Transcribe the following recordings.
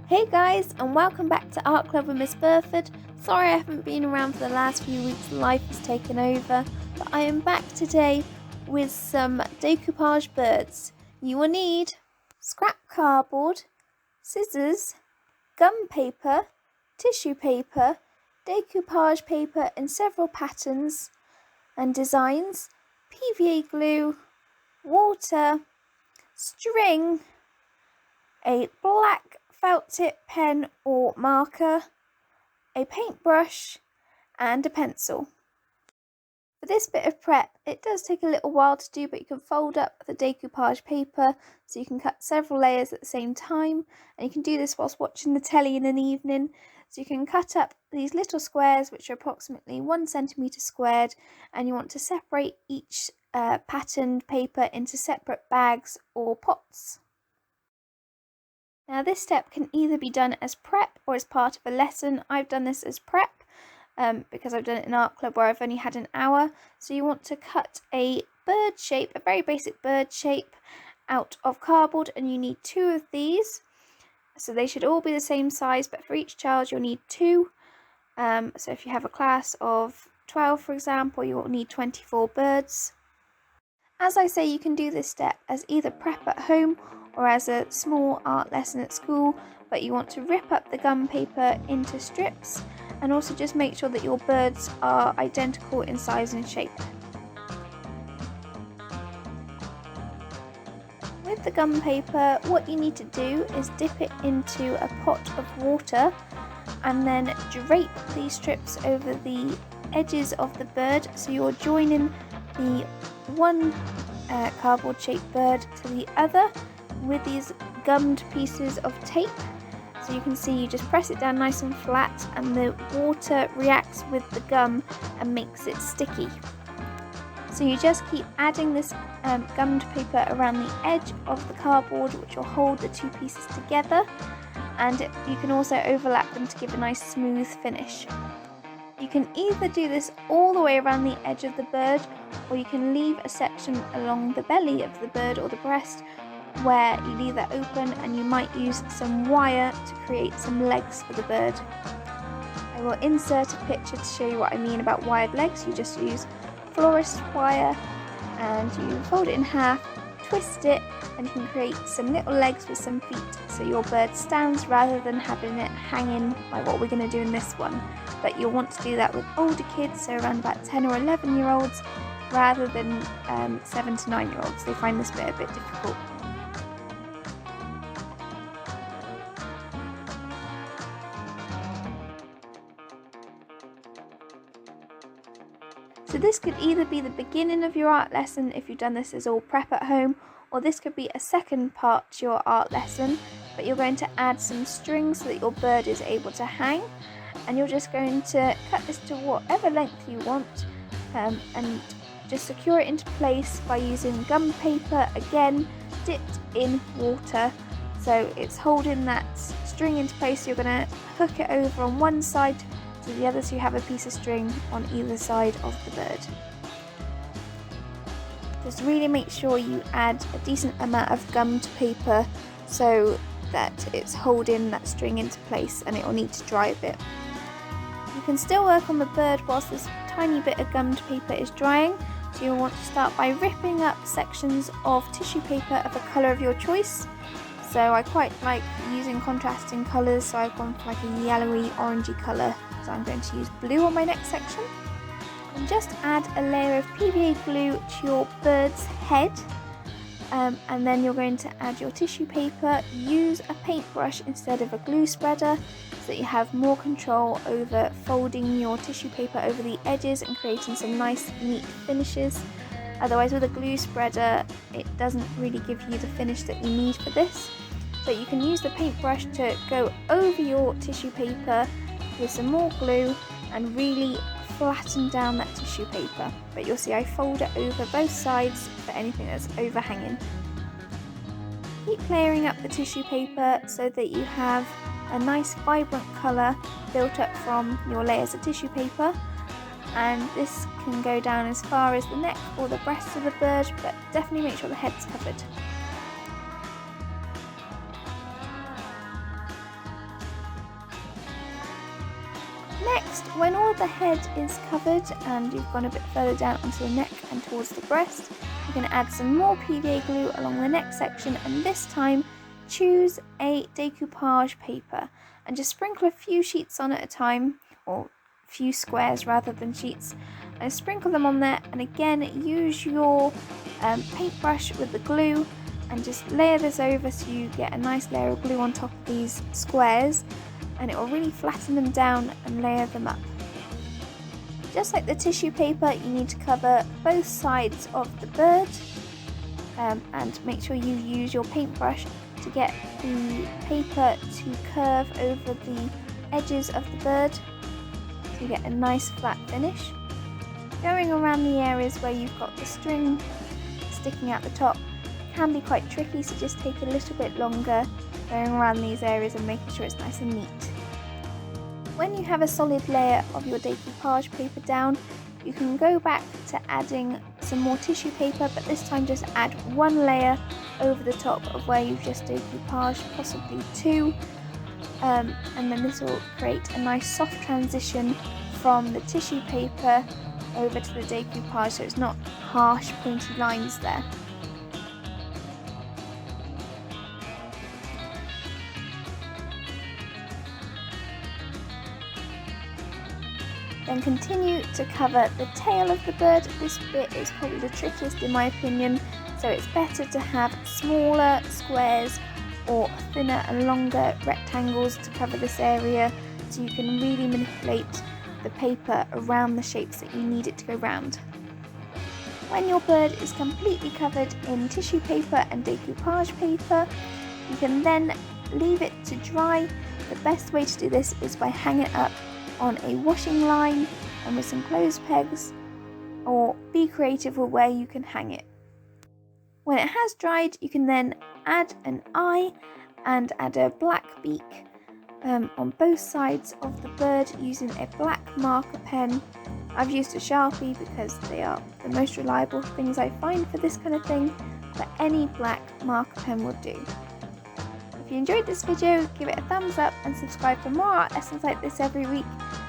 Hey guys, and welcome back to Art Club with Miss Burford. Sorry I haven't been around for the last few weeks, life has taken over, but I am back today with some decoupage birds. You will need scrap cardboard, scissors, gum paper, tissue paper, decoupage paper in several patterns and designs, PVA glue, water, string, a black felt tip pen or marker, a paintbrush and a pencil. For this bit of prep, it does take a little while to do, but you can fold up the decoupage paper so you can cut several layers at the same time, and you can do this whilst watching the telly in an evening. So you can cut up these little squares which are approximately 1 centimetre squared, and you want to separate each patterned paper into separate bags or pots. Now this step can either be done as prep or as part of a lesson. I've done this as prep because I've done it in art club where I've only had an hour. So you want to cut a bird shape, a very basic bird shape out of cardboard, and you need 2 of these. So they should all be the same size, but for each child you'll need 2. So if you have a class of 12 for example, you will need 24 birds. As I say, you can do this step as either prep at home or as a small art lesson at school, but you want to rip up the gum paper into strips and also just make sure that your birds are identical in size and shape. With the gum paper, what you need to do is dip it into a pot of water and then drape these strips over the edges of the bird, so you're joining the one cardboard shaped bird to the other with these gummed pieces of tape. So you can see you just press it down nice and flat and the water reacts with the gum and makes it sticky. So you just keep adding this gummed paper around the edge of the cardboard, which will hold the 2 pieces together, and you can also overlap them to give a nice smooth finish. You can either do this all the way around the edge of the bird, or you can leave a section along the belly of the bird or the breast where you leave that open, and you might use some wire to create some legs for the bird. I will insert a picture to show you what I mean about wired legs. You just use florist wire and you fold it in half, twist it, and you can create some little legs with some feet so your bird stands rather than having it hanging like what we're going to do in this one. But you'll want to do that with older kids, so around about 10 or 11 year olds rather than 7 to 9 year olds. They find this bit a bit difficult. So this could either be the beginning of your art lesson if you've done this as all prep at home, or this could be a second part to your art lesson, but you're going to add some string so that your bird is able to hang, and you're just going to cut this to whatever length you want and just secure it into place by using gum paper, again dipped in water, so it's holding that string into place. You're going to hook it over on one side to the other so you have a piece of string on either side of the bird. Just really make sure you add a decent amount of gummed paper so that it's holding that string into place, and it will need to dry a bit. You can still work on the bird whilst this tiny bit of gummed paper is drying, so you'll want to start by ripping up sections of tissue paper of a colour of your choice. So I quite like using contrasting colours, so I've gone for like a yellowy orangey colour. So I'm going to use blue on my next section. And just add a layer of PVA glue to your bird's head, and then you're going to add your tissue paper. Use a paintbrush instead of a glue spreader so that you have more control over folding your tissue paper over the edges and creating some nice neat finishes. Otherwise with a glue spreader it doesn't really give you the finish that you need for this. So you can use the paintbrush to go over your tissue paper with some more glue and really flatten down that tissue paper, but you'll see I fold it over both sides for anything that's overhanging. Keep layering up the tissue paper so that you have a nice vibrant colour built up from your layers of tissue paper, and this can go down as far as the neck or the breast of the bird, but definitely make sure the head's covered. Next, when all the head is covered and you've gone a bit further down onto the neck and towards the breast, you're going to add some more PVA glue along the neck section, and this time choose a decoupage paper and just sprinkle a few sheets on at a time, or a few squares rather than sheets, and sprinkle them on there, and again use your paintbrush with the glue and just layer this over so you get a nice layer of glue on top of these squares, and it will really flatten them down and layer them up. Just like the tissue paper, you need to cover both sides of the bird, and make sure you use your paintbrush to get the paper to curve over the edges of the bird so you get a nice flat finish. Going around the areas where you've got the string sticking out the top can be quite tricky, so just take a little bit longer going around these areas and making sure it's nice and neat. When you have a solid layer of your decoupage paper down, you can go back to adding some more tissue paper, but this time just add one layer over the top of where you've just decoupaged, possibly two, and then this will create a nice soft transition from the tissue paper over to the decoupage, so it's not harsh pointy lines there. Then continue to cover the tail of the bird. This bit is probably the trickiest in my opinion, so it's better to have smaller squares or thinner and longer rectangles to cover this area, so you can really manipulate the paper around the shapes that you need it to go round. When your bird is completely covered in tissue paper and decoupage paper, you can then leave it to dry. The best way to do this is by hanging it up on a washing line and with some clothes pegs, or be creative with where you can hang it. When it has dried, you can then add an eye and add a black beak on both sides of the bird using a black marker pen. I've used a Sharpie because they are the most reliable things I find for this kind of thing, but any black marker pen will do. If you enjoyed this video, give it a thumbs up and subscribe for more art lessons like this every week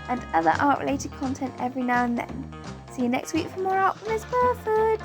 and other art related content every now and then. See you next week for more art from Miss Burford!